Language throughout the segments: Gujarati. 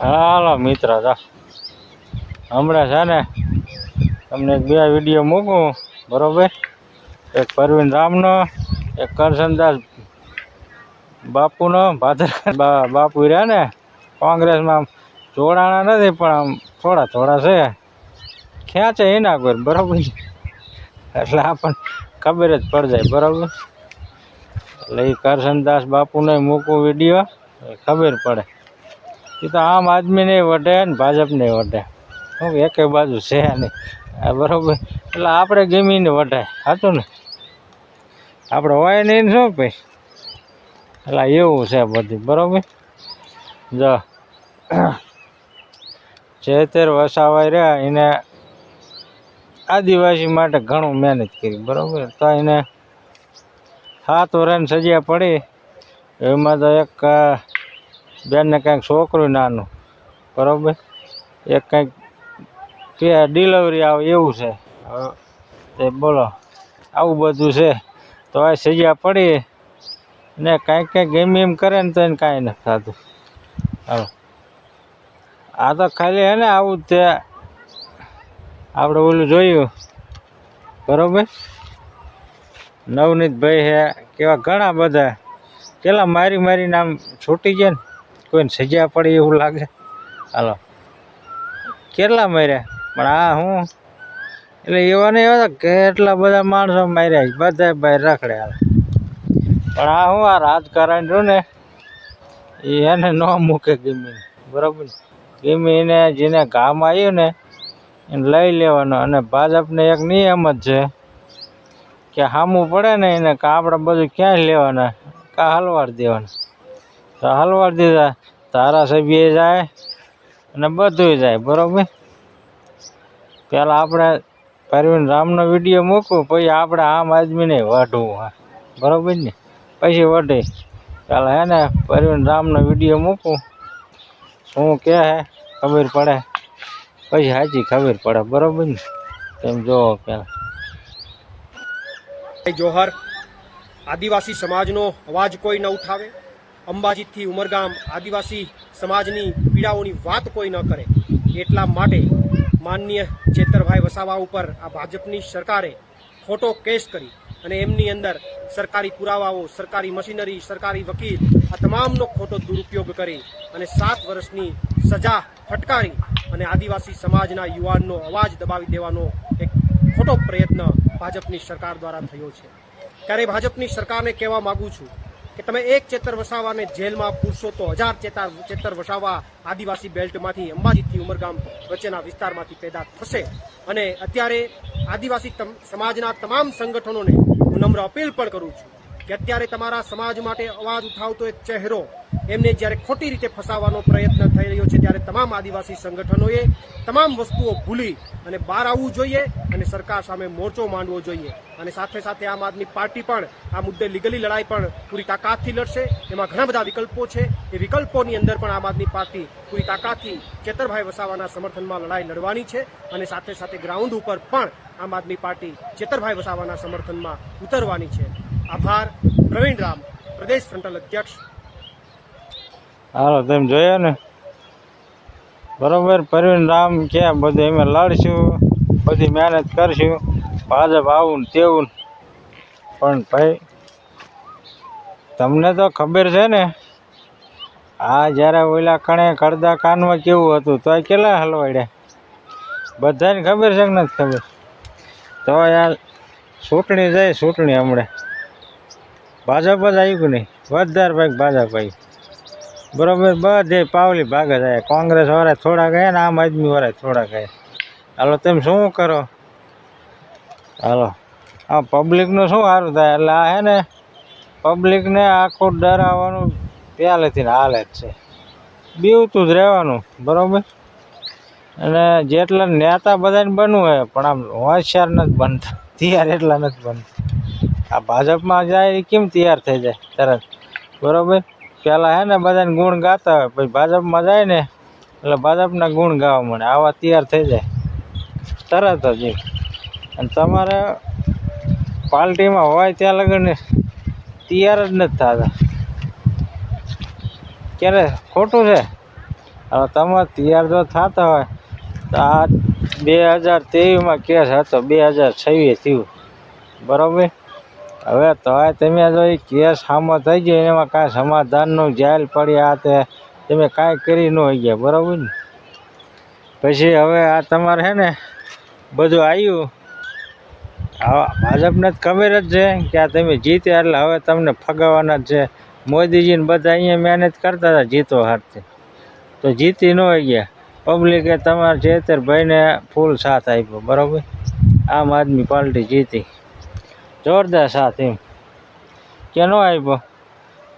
હાલો મિત્ર, હમણાં છે ને તમને બે વિડીયો મૂકું, બરોબર? એક પરવીન રામનો, એક કરશનદાસ બાપુનો. ભાદર બાપુ રહ્યા ને કોંગ્રેસમાં જોડાણા નથી, પણ આમ થોડા થોડા છે, ખેંચે એના પર, બરોબર? એટલે આપણને ખબર જ પડી જાય, બરોબર? એટલે એ કરશનદાસ બાપુને મૂકું વિડીયો, ખબર પડે. એ તો આમ આદમી નહીં વટે ને ભાજપ નહીં વટે, હું એક બાજુ છે નહીં, બરોબર? એટલે આપણે ગમીને વટાય, સાચું ને? આપણે હોય નહીં શું ભાઈ? એટલે એવું છે બધું, બરોબર? જો જેતેર વસાવાઈ રહ્યા, એને આદિવાસી માટે ઘણું મહેનત કરી, બરોબર? તો એને 7 વર્ષની સજા પડી. એમાં તો એક બેનને કંઈક છોકરું નાનું, બરોબર? એક કંઈક ડિલિવરી આવે એવું છે. તે બોલો, આવું બધું છે. તો આ સજા પડી ને કંઈક ગમે એમ કરે ને તો એને કાંઈ નથી થતું. હાલો, આ તો ખાલી હે ને આવું તે આપણે ઓલું જોયું, બરોબર? નવનીતભાઈ હે, કેવા ઘણા બધા પેલા મારીને આમ છૂટી જાય ને, કોઈને સજા પડી એવું લાગે. હાલો, કેટલા માર્યા, પણ આ હું એટલે એવા નહીં એવા કેટલા બધા માણસો માર્યા, બધા બહાર રખડે. હાલ, પણ આ હું આ રાજકારણ જો ને એ એને ન મૂકે ગમે, બરાબર? ગમે એને જેને ગામ આવ્યું ને એને લઈ લેવાનો. અને ભાજપને એક નિયમ જ છે કે સામું પડે ને એને આપણે બધું ક્યાંય લેવાના, કાં હલવાડ દેવાના. તો હલવાડ દીધા, ધારાસભ્ય જાય અને બધું જાય, બરોબર? પેલા આપણે પરવીન રામનો વિડીયો મૂકવું, પછી આપણે આમ આદમીને વાઢવું, હા, બરોબર ને? પછી વઢે. પેલા હે ને પરવીન રામનો વિડીયો મૂકવું, શું કે હે ખબર પડે, પછી સાચી ખબર પડે, બરોબર ને? તેમ જોવો પેલા. જોહર, આદિવાસી સમાજનો અવાજ કોઈ ન ઉઠાવે, અંબાજીથી ઉમરગામ આદિવાસી સમાજની પીડાઓની વાત કોઈ ન કરે, એટલા માટે માનનીય ચેતરભાઈ વસાવા ઉપર આ ભાજપની સરકારે ખોટો કેસ કરી અને એમની અંદર સરકારી પુરાવાઓ, સરકારી મશીનરી, સરકારી વકીલ, આ તમામનો ખોટો દુરુપયોગ કરી અને 7 વર્ષની સજા ફટકારી અને આદિવાસી સમાજના યુવાનનો અવાજ દબાવી દેવાનો એક ખોટો પ્રયત્ન ભાજપની સરકાર દ્વારા થયો છે. ત્યારે ભાજપની સરકારને કહેવા માંગુ છું કે તમે એક ચેતર વસાવાને જેલમાં પૂરશો તો 1000 ચેતર વસાવા આદિવાસી બેલ્ટમાંથી, અંબાજીથી ઉમરગામ વચ્ચેના વિસ્તારમાંથી પેદા થશે. અને અત્યારે આદિવાસી સમાજના તમામ સંગઠનોને હું નમ્ર અપીલ પણ કરું છું કે અત્યારે તમારા સમાજ માટે અવાજ ઉઠાવતો એક ચહેરો એમને જ્યારે ખોટી રીતે ફસાવવાનો પ્રયત્ન થઈ રહ્યો છે, ત્યારે તમામ આદિવાસી સંગઠનોએ તમામ વસ્તુઓ ભૂલી અને બહાર આવવું જોઈએ અને સરકાર સામે મોરચો માંડવો જોઈએ. અને સાથે સાથે આમ આદમી પાર્ટી પણ આ મુદ્દે લીગલી લડાઈ પણ પૂરી તાકાતથી લડશે. એમાં ઘણા બધા વિકલ્પો છે, એ વિકલ્પોની અંદર પણ આમ આદમી પાર્ટી પૂરી તાકાતથી ચેતરભાઈ વસાવાના સમર્થનમાં લડાઈ લડવાની છે. અને સાથે સાથે ગ્રાઉન્ડ ઉપર પણ આમ આદમી પાર્ટી ચેતરભાઈ વસાવાના સમર્થનમાં ઉતરવાની છે. આભાર. પ્રવીણ રામ, પ્રદેશ ફ્રન્ટલ અધ્યક્ષ. હાલો, તેમ જોયો ને, બરોબર? પરવીન રામ કે બધું અમે લડશું, બધી મહેનત કરશું, ભાજપ આવું ને તેવું. પણ ભાઈ તમને તો ખબર છે ને, આ જ્યારે ઓલા કણે કડદા કાનમાં કેવું હતું, તો કેટલા હલવાડ્યા, બધાને ખબર છે કે નથી ખબર? તો યાર ચૂંટણી જાય, ચૂંટણી હમણાં ભાજપ જ આવ્યું કે નહીં? વધારે ભાઈ ભાજપ આવ્યું, બરોબર? બધે પાવલી ભાગે જાય. કોંગ્રેસ વાળા થોડા ગયા ને આમ આદમી વાળા થોડા ગયા. હાલો, તમે શું કરો? હાલો, આ પબ્લિકનું શું સારું થાય? એટલે આ હે ને પબ્લિકને આખું ડરાવવાનું પહેલેથી હાલે જ છે, બીવતું જ રહેવાનું, બરોબર? અને જેટલા નેતા બધાને બનવું હોય, પણ આમ હોશિયાર નથી બનતા, તૈયાર એટલા નથી બનતા. આ ભાજપમાં જાય એ કેમ તૈયાર થઈ જાય તરત, બરોબર? પહેલાં હે ને બધાને ગુણ ગાતા હોય, પછી ભાજપમાં જાય ને એટલે ભાજપના ગુણ ગાવા મળે, આવા તૈયાર થઈ જાય તરત જ. અને તમારે પાર્ટીમાં હોય ત્યાં લગન તૈયાર જ નથી થતા. ક્યારે ખોટું છે? હવે તમે તૈયાર જો થતા હોય તો આ 2023માં કેસ હતો, 2026 થયું, બરાબર. હવે તોય તમે જો એ કેસ સામો થઈ ગયો એમાં કાંઈ સમાધાનનું જેલ પડી આ તે તમે કાંઈ કરી ન ગયા, બરાબર ને. પછી હવે આ તમારે છે ને બધું આવ્યું. હવે ભાજપને જ ખબર જ છે કે આ તમે જીત્યા એટલે હવે તમને ફગાવવાના જ છે. મોદીજીને બધા અહીંયા મહેનત કરતા હતા જીતવા હાથથી, તો જીતી ન ગયા. પબ્લિકે તમારા ચેતરભાઈને ફૂલ સાથ આપ્યો, બરાબર. આમ આદમી પાર્ટી જીતી, જોરદાર સાથ, એમ કે ન આપ્યો.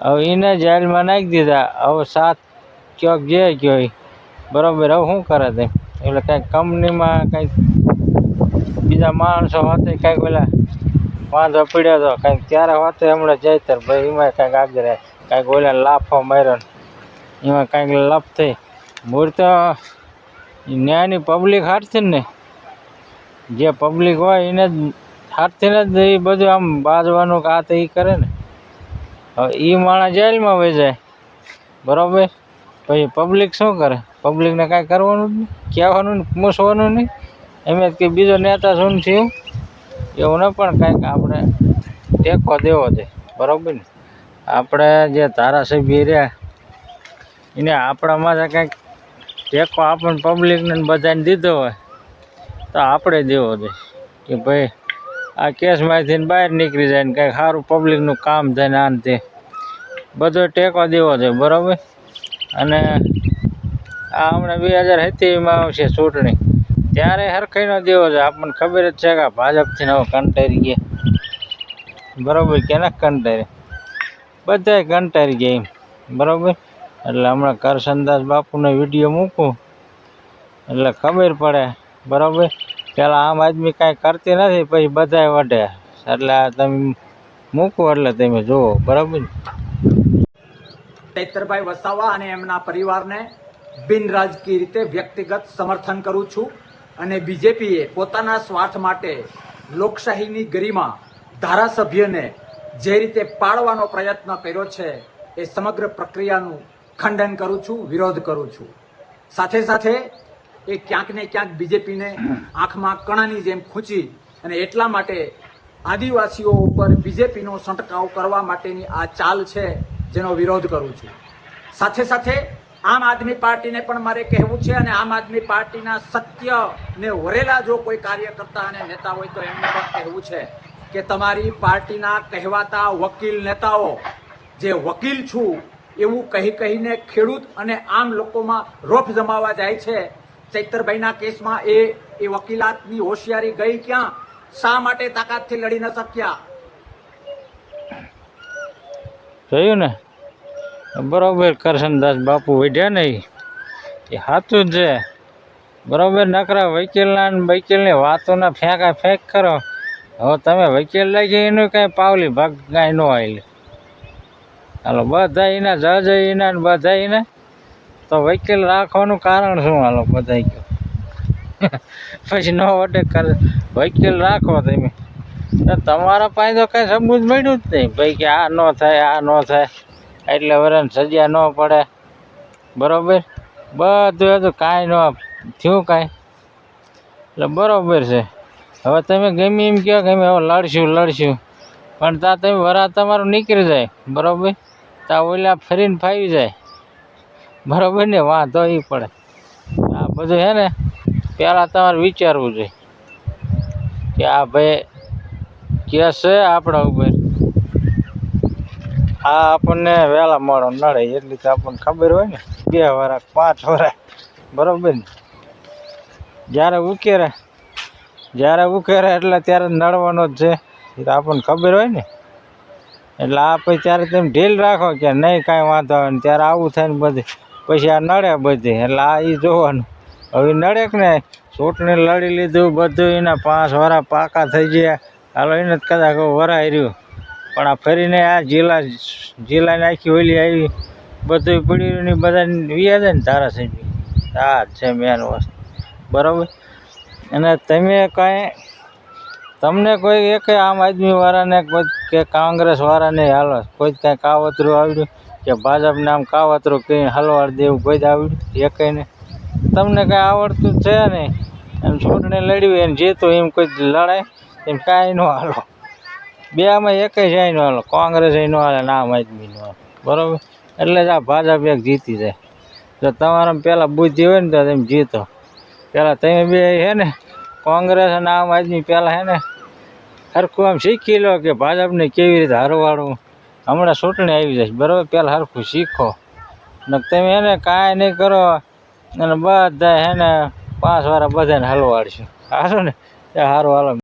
હવે એને જેલમાં નાખી દીધા. હવે સાથ ક્યાંક જે ગયો એ, બરાબર. હવે શું કરે તેમ એટલે કંઈક કંપનીમાં કંઈક બીજા માણસો હોતે કંઈક પેલા વાંધો પડ્યો હતો કંઈક, ત્યારે હોતે હમણાં ચેતરભાઈ એમાં કંઈક આગળ કંઈક ઓલા લાફો માર્યો એમાં કંઈક લપ થઈ. મૂળ તો ન્યાયની પબ્લિક હારથી ને, જે પબ્લિક હોય એને જ હાથથી જ એ બધું આમ બાજવાનું કે આ તો એ કરે ને. હવે એ માણસ જેલમાં વહી જાય, બરાબર. પછી પબ્લિક શું કરે? પબ્લિકને કાંઈ કરવાનું જ નહીં, કહેવાનું ને પૂછવાનું નહીં. એમ જ કે બીજો નેતા શું થયું એવું ન, પણ કાંઈક આપણે ટેકો દેવો છે, બરાબર ને. આપણે જે ધારાસભ્ય રહ્યા એને આપણા માટે કંઈક ટેકો આપણને પબ્લિકને બધાને દીધો હોય તો આપણે દેવો છે કે ભાઈ આ કેસમાંથી બહાર નીકળી જાય ને કંઈક સારું પબ્લિકનું કામ થાય ને આને તે બધો ટેકો દેવો છે, બરાબર. અને આ હમણાં 2027માં આવશે ચૂંટણી, ત્યારે હરખાઈનો દેવો છે. આપણને ખબર જ છે કે ભાજપથી હવે કંટાળી ગયા, બરાબર. કે ના કંટાળી, બધાય કંટાળી ગયા એમ, બરાબર. એટલે હમણાં કરશનદાસ બાપુનો વિડીયો મૂકું એટલે ખબર પડે, બરાબર. પેલા આમ આદમી કાંઈ કરતી નથી, પછી બધાય વઢે. એટલે આ તમે મૂકો એટલે તમે જુઓ, બરાબર. ચૈતરભાઈ વસાવા અને એમના પરિવારને બિન રાજકીય રીતે વ્યક્તિગત સમર્થન કરું છું. અને બીજેપીએ પોતાના સ્વાર્થ માટે લોકશાહીની ગરિમા ધારાસભ્યને જે રીતે પાડવાનો પ્રયત્ન કર્યો છે એ સમગ્ર પ્રક્રિયાનું ખંડન કરું છું, વિરોધ કરું છું. સાથે સાથે એ ક્યાંક ને ક્યાંક બીજેપીને આંખમાં કણાની જેમ ખૂંચી અને એટલા માટે આદિવાસીઓ ઉપર બીજેપીનો છંટકાવ કરવા માટેની આ ચાલ છે જેનો વિરોધ કરું છું. સાથે સાથે આમ આદમી પાર્ટીને પણ મારે કહેવું છે, અને આમ આદમી પાર્ટીના સત્ય ને વરેલા જો કોઈ કાર્યકર્તા અને નેતા હોય તો એમને પણ કહેવું છે કે તમારી પાર્ટીના કહેવાતા વકીલ નેતાઓ જે વકીલ છું એવું કહીને ખેડૂત અને આમ લોકોમાં રોફ જમાવવા જાય છે. ચૈતરભાઈના કેસમાં એ વકીલાતની હોશિયારી ગઈ ક્યાં? શા માટે તાકાતથી લડી ન શક્યા? જોયું ને, બરાબર. કરશનદાસ બાપુ વઢ્યા ને એ સાચું જ છે, બરાબર. નકરા વકીલની વાતોના ફેંકા ફેંક કરો. હવે તમે વકીલ લાગી એનું કાંઈ પાવલી ભાગ કાંઈ ન આવી. હાલો બધા એના જજ એના બધા એને તો વકીલ રાખવાનું કારણ શું? હાલો બધા કહો પછી ન વટે કરે વકીલ રાખો તમે, તો તમારા પાસે તો કાંઈ સબૂત મળ્યું જ નહીં ભાઈ કે આ ન થાય, આ ન થાય, એટલે વરાને સજા ન પડે, બરાબર. બધું હતું કાંઈ ન થયું કાંઈ, એટલે બરાબર છે. હવે તમે ગમે એમ કહો કે અમે હવે લડશું, પણ ત્યાં તમે વરા તમારું નીકળી જાય, બરાબર. ત્યાં ઓલા ફરીને ફાવી જાય, બરાબર ને. વાંધો એ પડે. આ બધું છે ને પહેલાં તમારે વિચારવું જોઈએ કે આ ભાઈ કેસ છે આપણા ઉપર, આ આપણને વહેલા મોડો નડે એટલી તો આપણને ખબર હોય ને. 2 વર્ષ 5 વર્ષ, બરાબર ને. જ્યારે ઉકેરે એટલે ત્યારે નડવાનો જ છે, એ તો આપણને ખબર હોય ને. એટલે આ પછી ત્યારે તમે ઢીલ રાખો કે નહીં કાંઈ વાંધો આવે ને ત્યારે આવું થાય ને બધું પછી આ નડે બધી. એટલે આ એ જોવાનું. હવે નડે કે ને ચૂંટણી લડી લીધું બધું, એના 5 વર્ષ પાકા થઈ ગયા. હાલો એને જ કદાચ વરાઈ રહ્યું, પણ આ ફરીને આ જિલ્લાની આખી ઓલી આવી બધું પડ્યું ને બધા વ્યાજ ને ધારાસભ્ય. આ જ છે મેન વસ્તુ, બરાબર. અને તમે તમને કોઈ એક આમ આદમી વાળાને કોઈ કે કોંગ્રેસ વાળાને હાલો કોઈ કાંઈ કાવતરું આવડ્યું કે ભાજપને આમ કાવતરું કરીને હલવાડ દેવું કોઈ આવડ્યું એકઈને તમને કાંઈ આવડતું જ છે નહીં. એમ ચૂંટણી લડ્યું એને જીતું એમ કોઈ લડાય એમ કાંઈ ન હાલો. બેમાં એકેય જાય ન હાલો, કોંગ્રેસ ન હાલે ને આમ આદમી ન હાલે, બરાબર. એટલે જ આ ભાજપ એક જીતી જાય. જો તમારામાં પહેલાં બુદ્ધિ હોય ને તો તમે જીતો. પહેલાં તમે બે છે ને કોંગ્રેસ અને આમ આદમી પહેલાં છે ને સરખું આમ શીખી લો કે ભાજપને કેવી રીતે હરવાડવું. હમણાં ચૂંટણી આવી જશે, બરાબર. પહેલાં સરખું શીખો ને તમે એને કાંઈ નહીં કરો અને બધા હે ને 5 વાર બધાને હલવાડશું. સારું ને એ સારું હાલો.